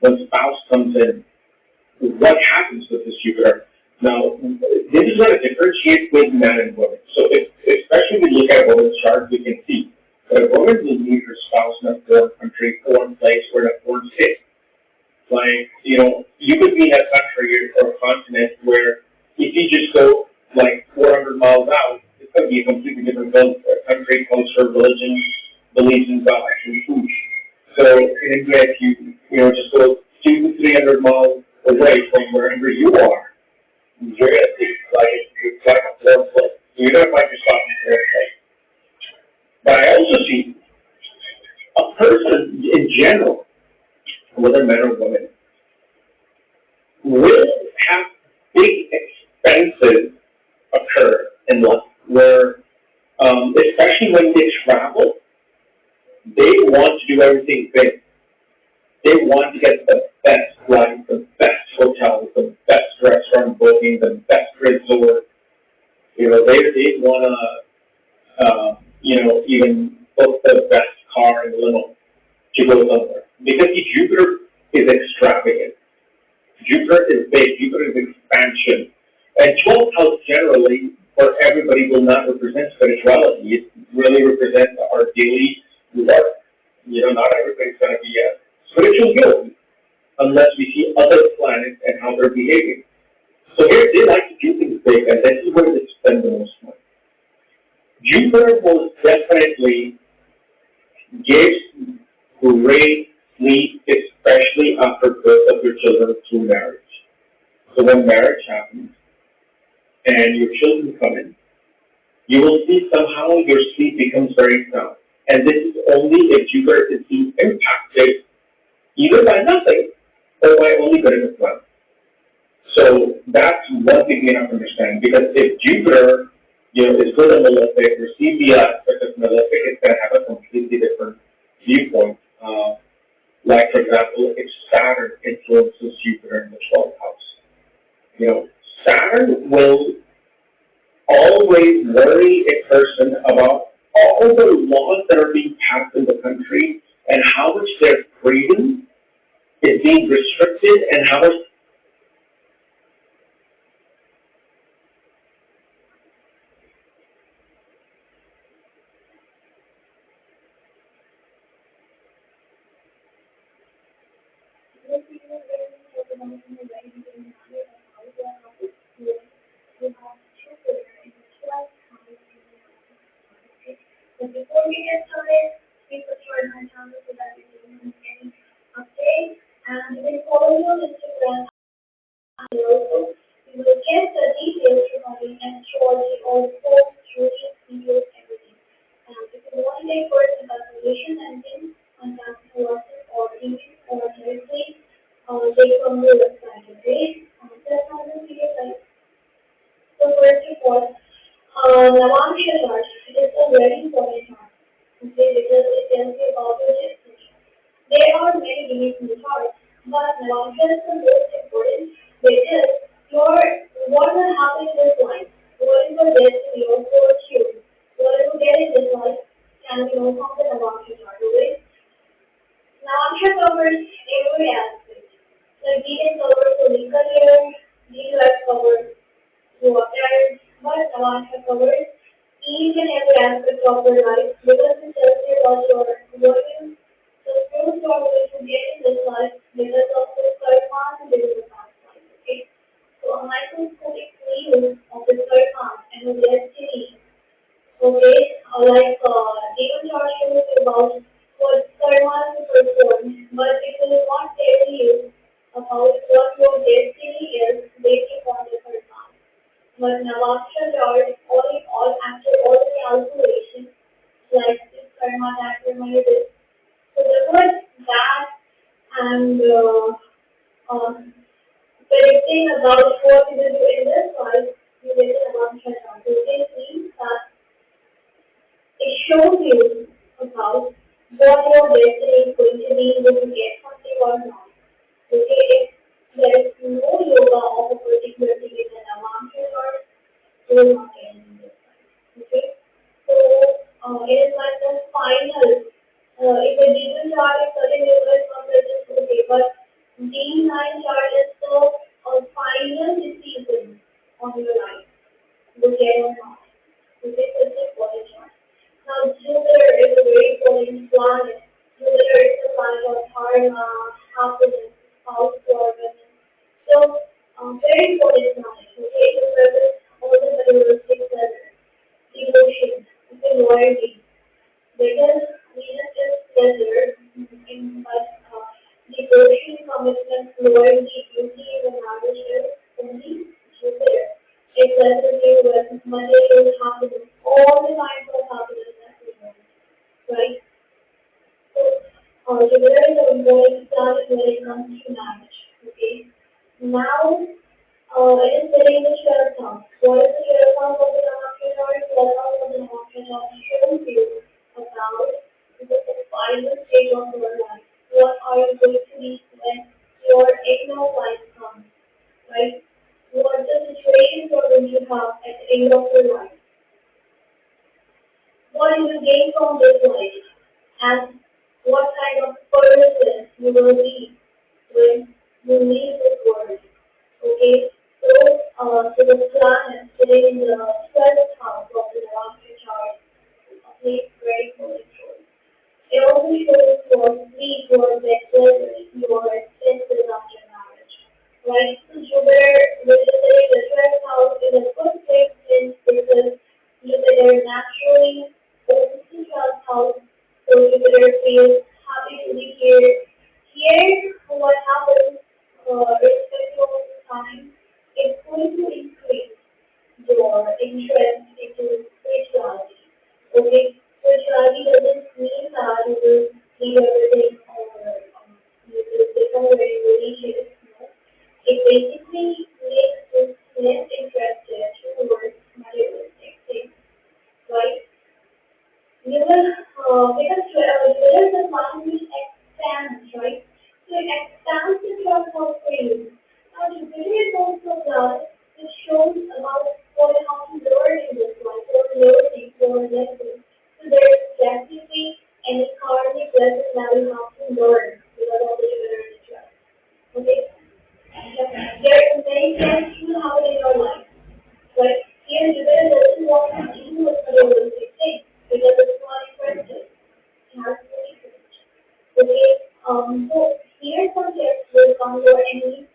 when spouse comes in, what happens with this Jupiter? Now, this is going to differentiate with men and women. So, especially when we look at a woman's chart, we can see that a woman will meet her spouse in a foreign country, foreign place, or in a foreign state. Like, you could be in a country or a continent where if you just go like 400 miles out, it's going to be a completely different country, culture, religion, beliefs in God, and food. So in India, if just go 200 to 300 miles away from wherever you are, you're going to see it's like a foreign place. So you're going to find yourself in a foreign place. But I also see a person in general, whether men or women, will have big expenses occur in life where, especially when they travel, they want to do everything big. They want to get the best flight, the best hotels, the best restaurant booking, the best resort. They want to, even book the best car and limo to go somewhere. Because Jupiter is extravagant. Jupiter is big. Jupiter is expansion. And 12th house generally, for everybody, will not represent spirituality. It really represents our daily work. Not everybody's going to be a spiritual yogi unless we see other planets and how they're behaving. So here they like to do things big, and this is where they spend the most money. Jupiter most definitely gives great sleep, especially after birth of your children through marriage. So when marriage happens and your children come in, you will see somehow your sleep becomes very sound. And this is only if Jupiter is being impacted either by nothing or by only good in the planet. So that's one thing you have to understand, because if Jupiter is good in malefic, receive the aspect of malefic, it's going to have a completely different viewpoint. Like, for example, if Saturn influences Jupiter in the 12th house, Saturn will always worry a person about all the laws that are being passed in the country and how much their freedom is being restricted and how much before we get started, please subscribe my channel so that you don't miss any updates. And you can follow me on Instagram. And also, you will get the details regarding astrology, all the posts, stories, videos, everything. And if you want to take personal consultation, then you can contact me on WhatsApp or email or directly take from the website. Okay? That's how the video like. So first of all, Navamsha chart, it is a very important chart. Okay, because it tells you about your destiny. There are many beliefs in the chart, but Navamsha is the most important because what will happen in this life, what is your destiny or fortune, what you get in this life can be known from the Navamsha chart. Okay? Navamsha covers every aspect. Like details covers the career, details covers your parents, but Navamsha covers each and every aspect of your life because it tells you about your values, the skills you are going to get in this life because of the karma and because of the past life. Okay? So a microscopic view of the karma and the destiny. Okay, like Deepa chart shows you about what karma is performed, but it will not tell you about what your destiny is based upon the karma. But Navamsha chart, all in all, after all the calculations, like this karma, that karma, this. So the good, bad, and predicting about what you will do in this life, you get the Navamsha chart. So this means that it shows you about what your destiny is going to be, will you get something or not. Okay, if there is no yoga of a particular thing in the Navamsha chart, you will not get any this time. Okay, so it is like the final. If the demon chart is certain yoga is not just okay, but Being nine chart is the final decision on your life, okay or not. Okay, so it's a important chart. Now, Jupiter is a very important planet. Jupiter is the planet of karma, happiness, house organ. So, very important planet. Okay, it represents all the materialistic pleasure, devotion, okay, loyalty. Because Venus is pleasure, but devotion, commitment, loyalty, beauty, and marriage is only Jupiter. It blesses you with material happiness, all the kinds of happiness that we want, right? So, Jupiter is a important planet when it comes to marriage, okay? Now, it is sitting in the 12th house. What is the 12th house of the Namaste chart? 12th house of the Namaste chart shows you about the final stage of your life. What are you going to be when your end of life comes, right? What the situations are going to have at the end of your life? What you will gain from this life? And what kind of person you will be when you leave this world? Okay, so the planet sitting in the 12th house of the Namaste chart plays very important role. It also shows your sleep, your bed pleasures, your expenses after marriage. Right? So Jupiter, which is in the 12th house, is a good place in because Jupiter naturally owns the 12th house. So Jupiter feels happy to be here. Here, what happens, irrespective of the time, it's going to increase your interest into spirituality. Okay, spirituality doesn't mean that you will leave everything or you will become very religious. No, it basically makes us less interested towards materialistic things, right? You will, because there is a one which expands, right? So it expands the trust of faith. Now, Jupiter is also a planet which shows about what how to learn in this life, or learning, or lessons. So there is definitely any karmic lesson that we have to learn because of the Jupiter in the trust. Okay? There are many things you have in your life. But here Jupiter doesn't want to deal with materialistic things because it's not interested. It has no interest. Okay, so here some tips will come your enemies